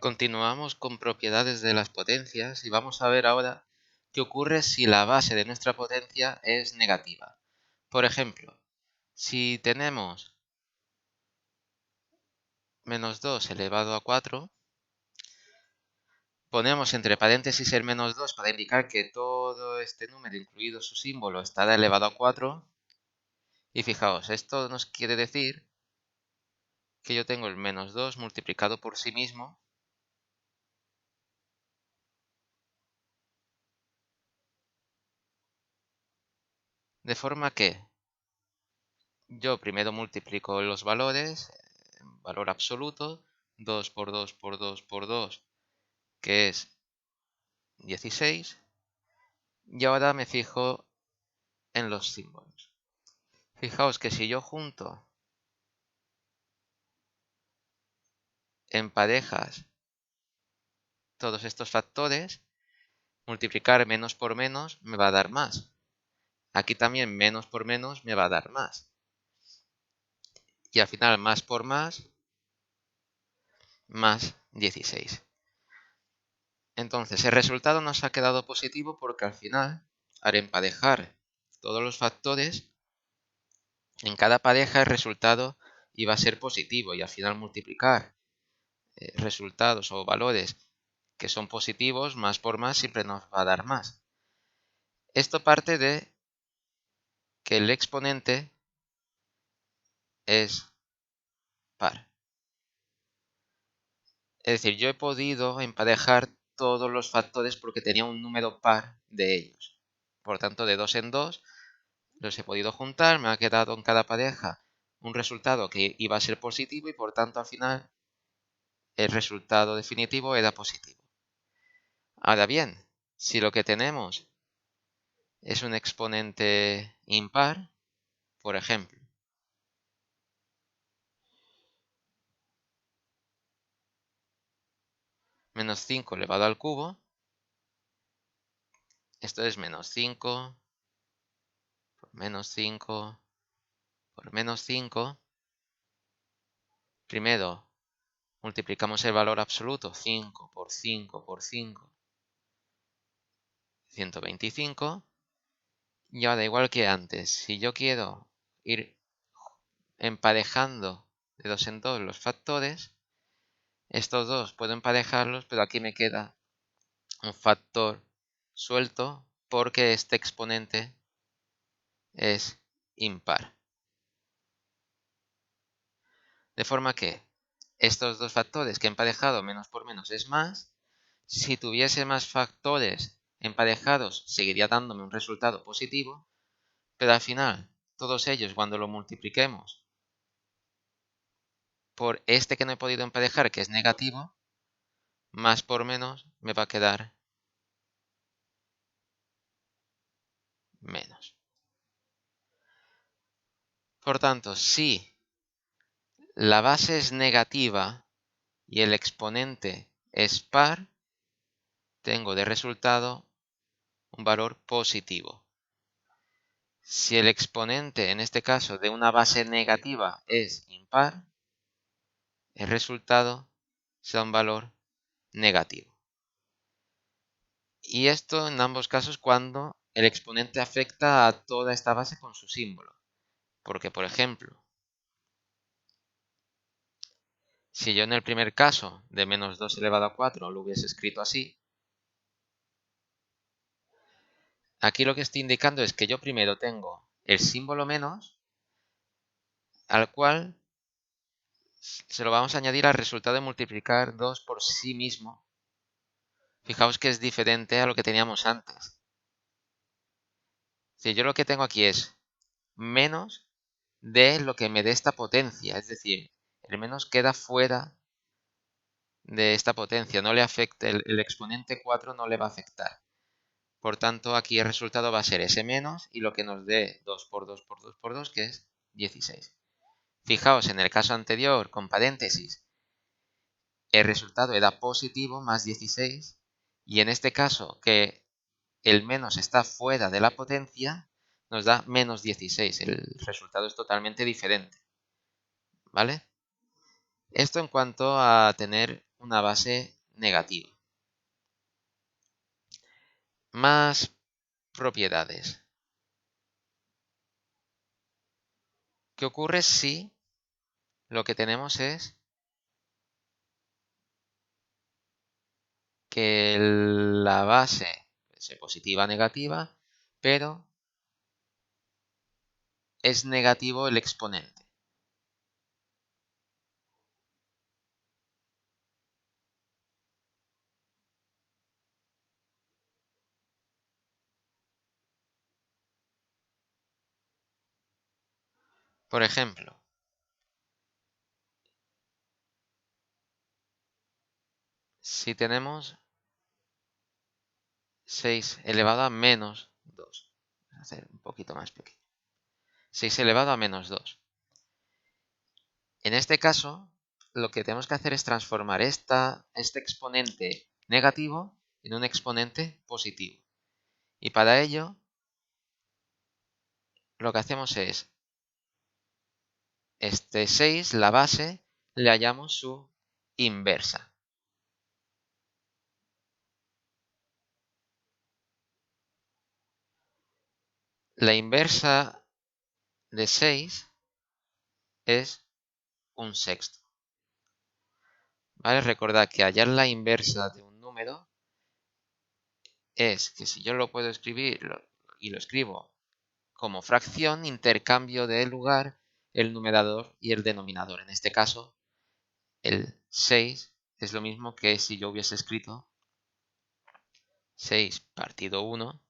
Continuamos con propiedades de las potencias y vamos a ver ahora qué ocurre si la base de nuestra potencia es negativa. Por ejemplo, si tenemos menos 2 elevado a 4, ponemos entre paréntesis el menos 2 para indicar que todo este número, incluido su símbolo, estará elevado a 4. Y fijaos, esto nos quiere decir que yo tengo el menos 2 multiplicado por sí mismo de forma que yo primero multiplico los valores, valor absoluto, 2 por 2 por 2 por 2, que es 16, y ahora me fijo en los símbolos. Fijaos que si yo junto en parejas todos estos factores, multiplicar menos por menos me va a dar más. Aquí también menos por menos me va a dar más. Y al final más por más 16. Entonces el resultado nos ha quedado positivo porque al final, al emparejar todos los factores, en cada pareja el resultado iba a ser positivo y al final multiplicar resultados o valores que son positivos más por más siempre nos va a dar más. Esto parte de que el exponente es par. Es decir, yo he podido emparejar todos los factores porque tenía un número par de ellos. Por tanto, de 2 en 2 los he podido juntar, me ha quedado en cada pareja un resultado que iba a ser positivo y por tanto al final el resultado definitivo era positivo. Ahora bien, si lo que tenemos es un exponente impar, por ejemplo, menos 5 elevado al cubo, esto es menos 5 por menos 5 por menos 5. Primero multiplicamos el valor absoluto, 5 por 5 por 5, 125. Y ahora, igual que antes, si yo quiero ir emparejando de 2 en 2 los factores, estos dos puedo emparejarlos, pero aquí me queda un factor suelto porque este exponente es impar. De forma que estos dos factores que he emparejado menos por menos es más. Si tuviese más factores emparejados seguiría dándome un resultado positivo, pero al final todos ellos cuando lo multipliquemos por este que no he podido emparejar que es negativo, más por menos me va a quedar menos. Por tanto, si la base es negativa y el exponente es par, tengo de resultado un valor positivo. Si el exponente, en este caso, de una base negativa es impar, el resultado será un valor negativo. Y esto en ambos casos cuando el exponente afecta a toda esta base con su símbolo. Porque, por ejemplo, si yo en el primer caso de menos 2 elevado a 4 lo hubiese escrito así, aquí lo que estoy indicando es que yo primero tengo el símbolo menos, al cual se lo vamos a añadir al resultado de multiplicar 2 por sí mismo. Fijaos que es diferente a lo que teníamos antes. Si yo lo que tengo aquí es menos de lo que me dé esta potencia, es decir, el menos queda fuera de esta potencia, no le afecta, el exponente 4 no le va a afectar. Por tanto, aquí el resultado va a ser ese menos y lo que nos dé 2 por 2 por 2 por 2, que es 16. Fijaos, en el caso anterior, con paréntesis, el resultado era positivo, más 16, y en este caso, que el menos está fuera de la potencia, nos da menos 16. El resultado es totalmente diferente. ¿Vale? Esto en cuanto a tener una base negativa. Más propiedades. ¿Qué ocurre si lo que tenemos es que la base puede ser positiva o negativa, pero es negativo el exponente? Por ejemplo, si tenemos 6 elevado a menos 2, vamos a hacer un poquito más pequeño. 6 elevado a menos 2. En este caso, lo que tenemos que hacer es transformar este exponente negativo en un exponente positivo. Y para ello, lo que hacemos es, este 6, la base, le hallamos su inversa. La inversa de 6 es un sexto. ¿Vale? Recordad que hallar la inversa de un número es que si yo lo puedo escribir y lo escribo como fracción, intercambio de lugar el numerador y el denominador. En este caso, el 6 es lo mismo que si yo hubiese escrito 6 partido 1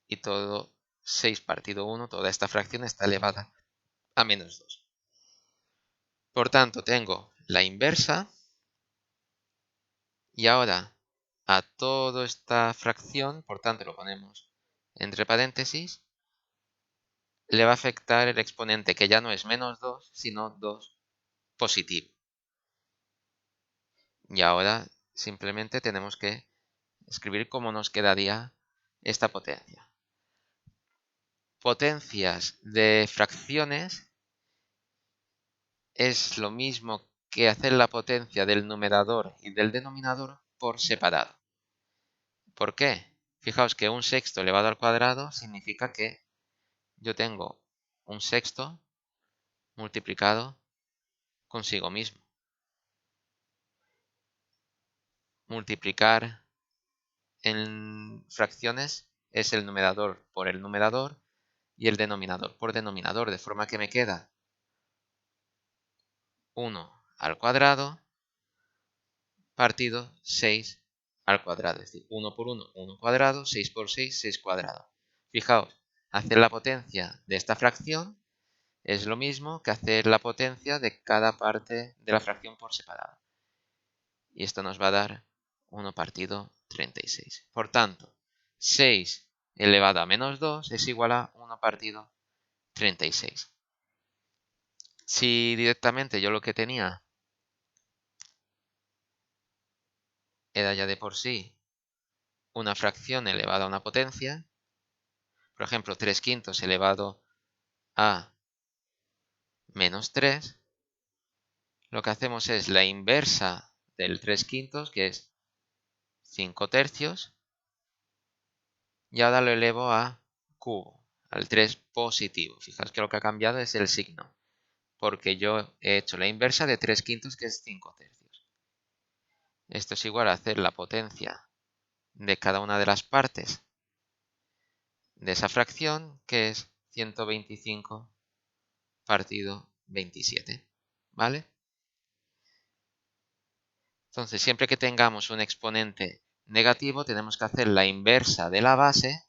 y todo 6 partido 1, toda esta fracción está elevada a menos 2. Por tanto, tengo la inversa y ahora a toda esta fracción, por tanto lo ponemos entre paréntesis, le va a afectar el exponente que ya no es menos 2, sino 2 positivo. Y ahora simplemente tenemos que escribir cómo nos quedaría esta potencia. Potencias de fracciones es lo mismo que hacer la potencia del numerador y del denominador por separado. ¿Por qué? Fijaos que un sexto elevado al cuadrado significa que yo tengo un sexto multiplicado consigo mismo. Multiplicar en fracciones es el numerador por el numerador y el denominador por denominador, de forma que me queda 1 al cuadrado partido 6 al cuadrado. Es decir, 1 por 1, 1 cuadrado, 6 por 6, 6 cuadrado. Fijaos, hacer la potencia de esta fracción es lo mismo que hacer la potencia de cada parte de la fracción por separado. Y esto nos va a dar 1 partido 36. Por tanto, 6 elevado a menos 2 es igual a 1 partido 36. Si directamente yo lo que tenía era ya de por sí una fracción elevada a una potencia, por ejemplo 3 quintos elevado a menos 3, lo que hacemos es la inversa del 3 quintos, que es 5 tercios, y ahora lo elevo a cubo, al 3 positivo. Fijaos que lo que ha cambiado es el signo, porque yo he hecho la inversa de 3 quintos, que es 5 tercios. Esto es igual a hacer la potencia de cada una de las partes de esa fracción, que es 125 partido 27. ¿Vale? Entonces, siempre que tengamos un exponente negativo, tenemos que hacer la inversa de la base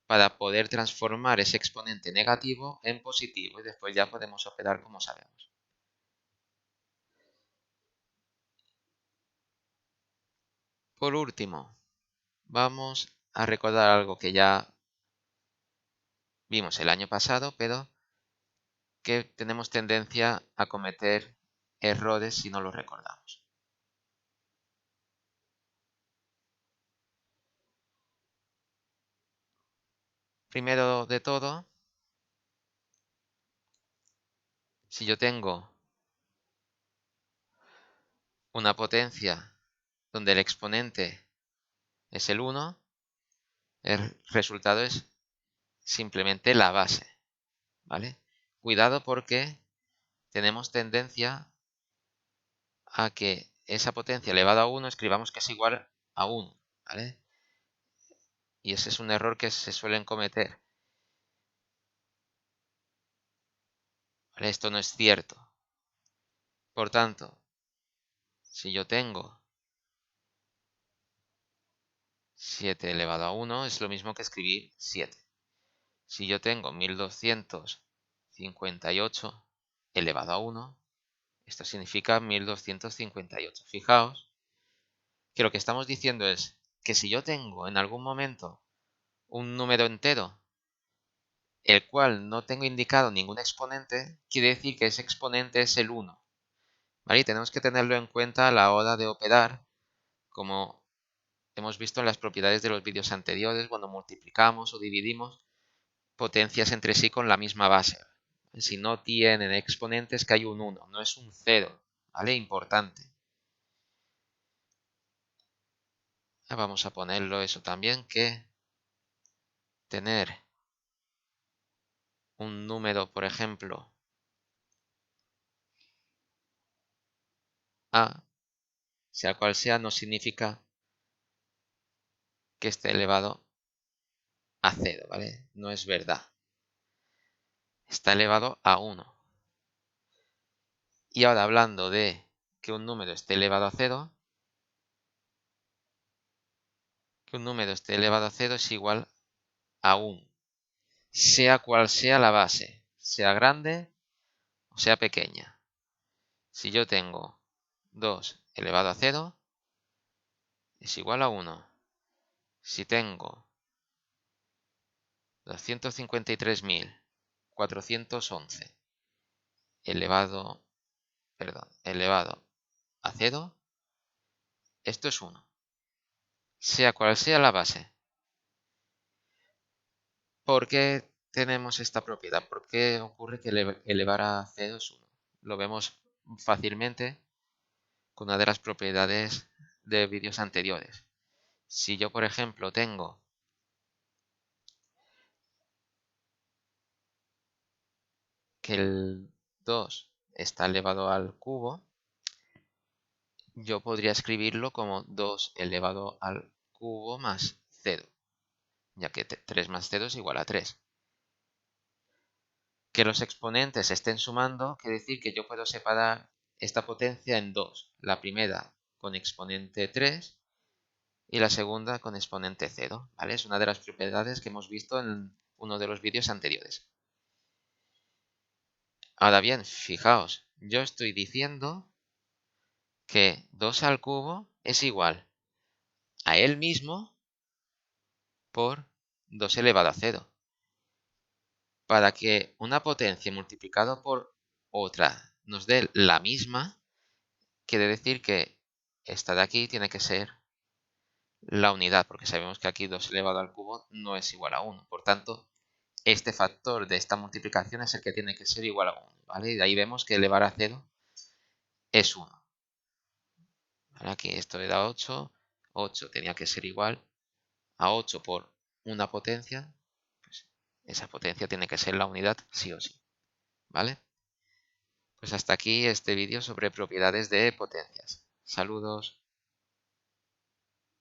para poder transformar ese exponente negativo en positivo y después ya podemos operar como sabemos. Por último, vamos a recordar algo que ya vimos el año pasado, pero que tenemos tendencia a cometer errores si no lo recordamos. Primero de todo, si yo tengo una potencia donde el exponente es el 1, el resultado es simplemente la base, ¿vale? Cuidado porque tenemos tendencia a que esa potencia elevada a 1 escribamos que es igual a 1, ¿vale? Y ese es un error que se suelen cometer, ¿vale? Esto no es cierto. Por tanto, si yo tengo 7 elevado a 1, es lo mismo que escribir 7. Si yo tengo 1258 elevado a 1, esto significa 1258. Fijaos que lo que estamos diciendo es que si yo tengo en algún momento un número entero, el cual no tengo indicado ningún exponente, quiere decir que ese exponente es el 1. ¿Vale? Y tenemos que tenerlo en cuenta a la hora de operar, como hemos visto en las propiedades de los vídeos anteriores, cuando multiplicamos o dividimos potencias entre sí con la misma base. Si no tienen exponentes, que hay un 1, no es un 0, ¿vale? Importante. Vamos a ponerlo eso también, que tener un número, por ejemplo, A, sea cual sea, no significa que esté elevado a 0, ¿vale? No es verdad. Está elevado a 1. Y ahora hablando de que un número esté elevado a 0, que un número esté elevado a 0 es igual a 1, sea cual sea la base, sea grande o sea pequeña. Si yo tengo 2 elevado a 0, es igual a 1. Si tengo 253.411 elevado a 0, esto es 1, sea cual sea la base. ¿Por qué tenemos esta propiedad? ¿Por qué ocurre que elevar a 0 es 1? Lo vemos fácilmente con una de las propiedades de vídeos anteriores. Si yo, por ejemplo, tengo que el 2 está elevado al cubo, yo podría escribirlo como 2 elevado al cubo más 0, ya que 3 más 0 es igual a 3. Que los exponentes estén sumando quiere decir que yo puedo separar esta potencia en dos. La primera con exponente 3 y la segunda con exponente 0, ¿vale? Es una de las propiedades que hemos visto en uno de los vídeos anteriores. Ahora bien, fijaos, yo estoy diciendo que 2 al cubo es igual a él mismo por 2 elevado a 0. Para que una potencia multiplicado por otra nos dé la misma, quiere decir que esta de aquí tiene que ser la unidad, porque sabemos que aquí 2 elevado al cubo no es igual a 1. Por tanto, este factor de esta multiplicación es el que tiene que ser igual a 1, ¿vale? Y de ahí vemos que elevar a 0 es 1. ¿Vale? Aquí esto era 8, 8 tenía que ser igual a 8 por una potencia, pues esa potencia tiene que ser la unidad sí o sí, ¿vale? Pues hasta aquí este vídeo sobre propiedades de potencias. Saludos.